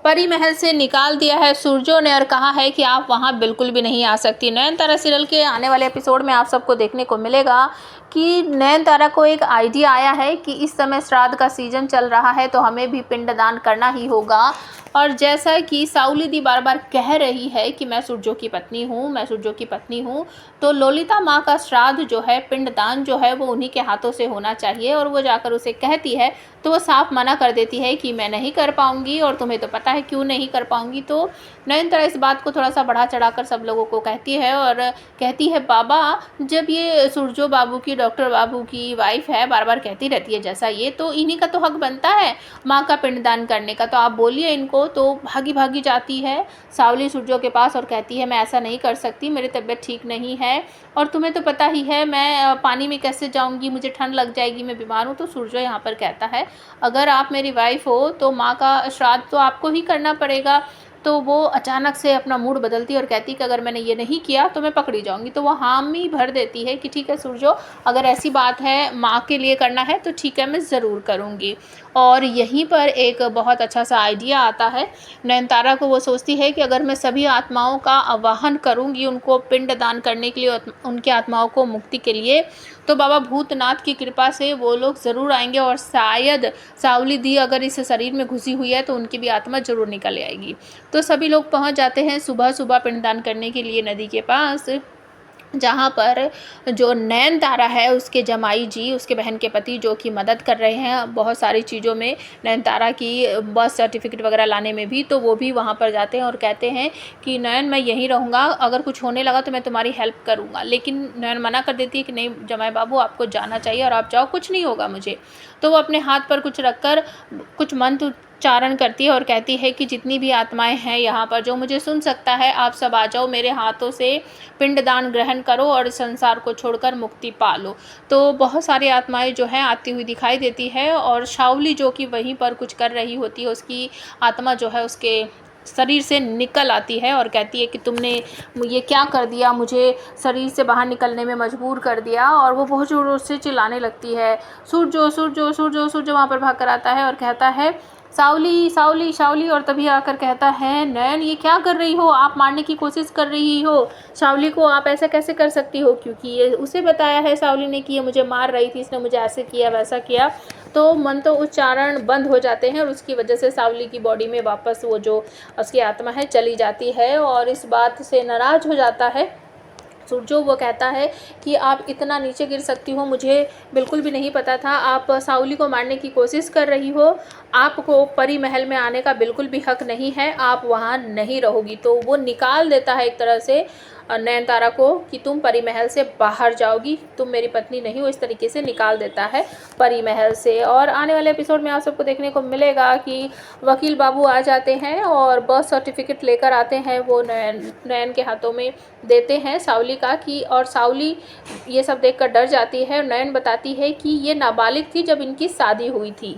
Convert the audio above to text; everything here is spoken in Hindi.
परी महल से निकाल दिया है सूरजो ने और कहा है कि आप वहां बिल्कुल भी नहीं आ सकती। नयनतारा सीरियल के आने वाले एपिसोड में आप सबको देखने को मिलेगा कि नयनतारा को एक आइडिया आया है कि इस समय श्राद्ध का सीजन चल रहा है तो हमें भी पिंडदान करना ही होगा। और जैसा कि साउली दी बार बार कह रही है कि मैं सूरजो की पत्नी हूँ, मैं सूरजो की पत्नी हूँ, तो ललिता माँ का श्राद्ध जो है, पिंडदान जो है, वो उन्हीं के हाथों से होना चाहिए। और वो जाकर उसे कहती है तो वो साफ मना कर देती है कि मैं नहीं कर पाऊँगी और तुम्हें तो पता है क्यों नहीं कर पाऊँगी। तो नयनतारा इस बात को थोड़ा सा बढ़ा चढ़ाकर सब लोगों को कहती है और कहती है बाबा, जब ये सूरजो बाबू की, डॉक्टर बाबू की वाइफ है, बार बार कहती रहती है जैसा ये, तो इन्हीं का तो हक बनता है माँ का पिंडदान करने का, तो आप बोलिए इनको। तो भागी भागी जाती है सावली सूरजो के पास और कहती है मैं ऐसा नहीं कर सकती, मेरी तबीयत ठीक नहीं है और तुम्हें तो पता ही है मैं पानी में कैसे जाऊंगी, मुझे ठंड लग जाएगी, मैं बीमार हूँ। तो सूरजो यहाँ पर कहता है अगर आप मेरी वाइफ हो तो माँ का श्राद्ध तो आपको ही करना पड़ेगा। तो वो अचानक से अपना मूड बदलती है और कहती है कि अगर मैंने ये नहीं किया तो मैं पकड़ी जाऊंगी। तो वो हामी भर देती है कि ठीक है सूरजो, अगर ऐसी बात है माँ के लिए करना है तो ठीक है, मैं ज़रूर करूँगी। और यहीं पर एक बहुत अच्छा सा आइडिया आता है नयनतारा को। वो सोचती है कि अगर मैं सभी आत्माओं का आवाहन करूँगी उनको पिंड दान करने के लिए, उनकी आत्माओं को मुक्ति के लिए, तो बाबा भूतनाथ की कृपा से वो लोग ज़रूर आएंगे और शायद सावली दी अगर इस शरीर में घुसी हुई है तो उनकी भी आत्मा ज़रूर निकल आएगी। तो सभी लोग पहुंच जाते हैं सुबह सुबह पिंडदान करने के लिए नदी के पास, जहाँ पर जो नयनतारा है उसके जमाई जी, उसके बहन के पति जो कि मदद कर रहे हैं बहुत सारी चीज़ों में, नयनतारा की बर्थ सर्टिफिकेट वगैरह लाने में भी, तो वो भी वहाँ पर जाते हैं और कहते हैं कि नयन मैं यहीं रहूँगा, अगर कुछ होने लगा तो मैं तुम्हारी हेल्प करूँगा। लेकिन नयन मना कर देती है कि नहीं जमाई बाबू, आपको जाना चाहिए और आप जाओ, कुछ नहीं होगा मुझे। तो वो अपने हाथ पर कुछ रखकर कुछ मंत्र उच्चारण करती है और कहती है कि जितनी भी आत्माएं हैं यहाँ पर, जो मुझे सुन सकता है, आप सब आ जाओ, मेरे हाथों से पिंडदान ग्रहण करो और संसार को छोड़कर मुक्ति पा लो। तो बहुत सारी आत्माएं जो हैं आती हुई दिखाई देती है और शावली जो कि वहीं पर कुछ कर रही होती है, उसकी आत्मा जो है उसके शरीर से निकल आती है और कहती है कि तुमने ये क्या कर दिया, मुझे शरीर से बाहर निकलने में मजबूर कर दिया। और वो बहुत ज़ोर से चिल्लाने लगती है सूरजो सूरजो सूरजो सूरजो, वहाँ पर भाग कर आता है और कहता है सावली सावली सावली, और तभी आकर कहता है नयन ये क्या कर रही हो, आप मारने की कोशिश कर रही हो सावली को, आप ऐसा कैसे कर सकती हो, क्योंकि ये उसे बताया है सावली ने कि ये मुझे मार रही थी, इसने मुझे ऐसे किया वैसा किया। तो मंत्र उच्चारण बंद हो जाते हैं और उसकी वजह से सावली की बॉडी में वापस वो जो उसकी आत्मा है चली जाती है और इस बात से नाराज़ हो जाता है सूरजो। वो कहता है कि आप इतना नीचे गिर सकती हो, मुझे बिल्कुल भी नहीं पता था, आप सावली को मारने की कोशिश कर रही हो, आपको परी महल में आने का बिल्कुल भी हक नहीं है, आप वहाँ नहीं रहोगी। तो वो निकाल देता है एक तरह से नयनतारा को कि तुम परी महल से बाहर जाओगी, तुम मेरी पत्नी नहीं हो, इस तरीके से निकाल देता है परी महल से। और आने वाले एपिसोड में आप सबको देखने को मिलेगा कि वकील बाबू आ जाते हैं और बर्थ सर्टिफिकेट लेकर आते हैं, वो नयन के हाथों में देते हैं सावली का कि, और सावली ये सब देखकर डर जाती है। नयन बताती है कि ये नाबालिग थी जब इनकी शादी हुई थी।